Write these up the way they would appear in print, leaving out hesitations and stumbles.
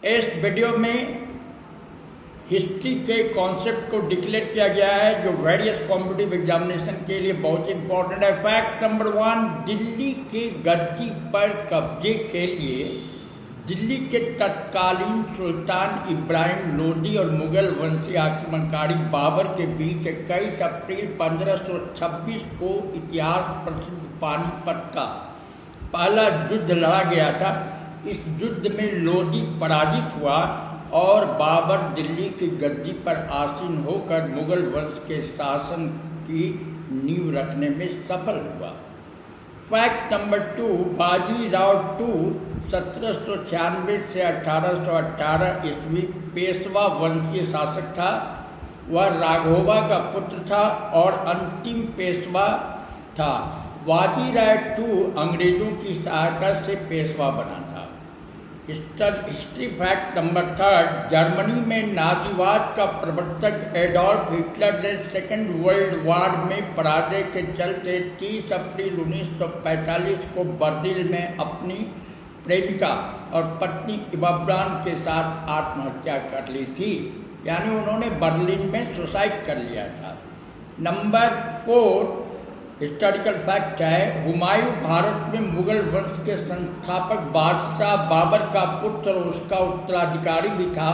इस वीडियो में हिस्ट्री के कॉन्सेप्ट को डिक्लेयर किया गया है जो वेरियस कॉम्पिटिटिव एग्जामिनेशन के लिए बहुत इंपॉर्टेंट है। फैक्ट नंबर 1, दिल्ली के गद्दी पर कब्जे के लिए दिल्ली के तत्कालीन सुल्तान इब्राहिम लोदी और मुगल वंशीय आक्रमणकारी बाबर के बीच 21 अप्रैल 1526 को इतिहास प्रसिद्ध पानीपत का पहला युद्ध लड़ा गया था। इस युद्ध में लोदी पराजित हुआ और बाबर दिल्ली की गद्दी पर आसीन होकर मुगल वंश के शासन की नींव रखने में सफल हुआ। फैक्ट नंबर 2, बाजीराव II 1796 से 1818 ईस्वी पेशवा वंशीय शासक था। वह राघोबा का पुत्र था और अंतिम पेशवा था। बाजीराव II अंग्रेजों की सहायता से पेशवा बना था। हिस्ट्री फैक्ट नंबर 3, जर्मनी में नाजीवाद का प्रवर्तक एडोल्फ हिटलर ने सेकेंड वर्ल्ड वॉर में पराजय के चलते 30 अप्रैल 1945 को बर्लिन में अपनी प्रेमिका और पत्नी इवा ब्रान के साथ आत्महत्या कर ली थी, यानी उन्होंने बर्लिन में सुसाइड कर लिया था। नंबर 4 हिस्टोरिकल फैक्ट है, हुमायूं भारत में मुगल वंश के संस्थापक बादशाह बाबर का पुत्र और उसका उत्तराधिकारी भी था।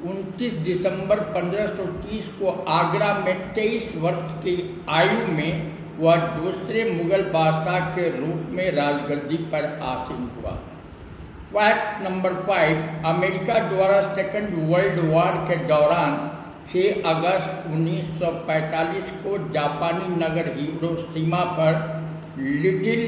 29 दिसंबर 1530 को आगरा में 23 वर्ष की आयु में वह दूसरे मुगल बादशाह के रूप में राजगद्दी पर आसीन हुआ। फैक्ट नंबर 5, अमेरिका द्वारा सेकेंड वर्ल्ड वॉर के दौरान 6 अगस्त 1945 को जापानी नगर हिरोशिमा पर लिटिल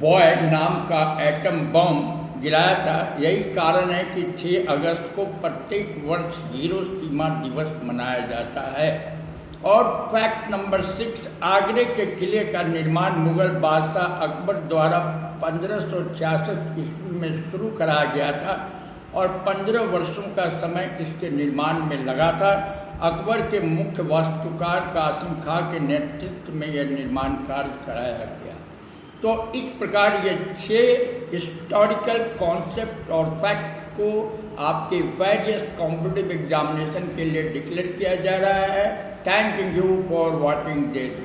बॉय नाम का एटम बम गिराया था। यही कारण है कि 6 अगस्त को प्रत्येक वर्ष हिरोशिमा दिवस मनाया जाता है। और फैक्ट नंबर 6, आगरे के किले का निर्माण मुगल बादशाह अकबर द्वारा 1566 ईस्वी में शुरू कराया गया था और 15 वर्षों का समय इसके निर्माण में लगा था। अकबर के मुख्य वास्तुकार कासिम खां के नेतृत्व में यह निर्माण कार्य कराया गया। तो इस प्रकार ये 6 हिस्टोरिकल कॉन्सेप्ट और फैक्ट को आपके वेरियस कॉम्पिटिटिव एग्जामिनेशन के लिए डिक्लेयर किया जा रहा है। Thank you for watching this.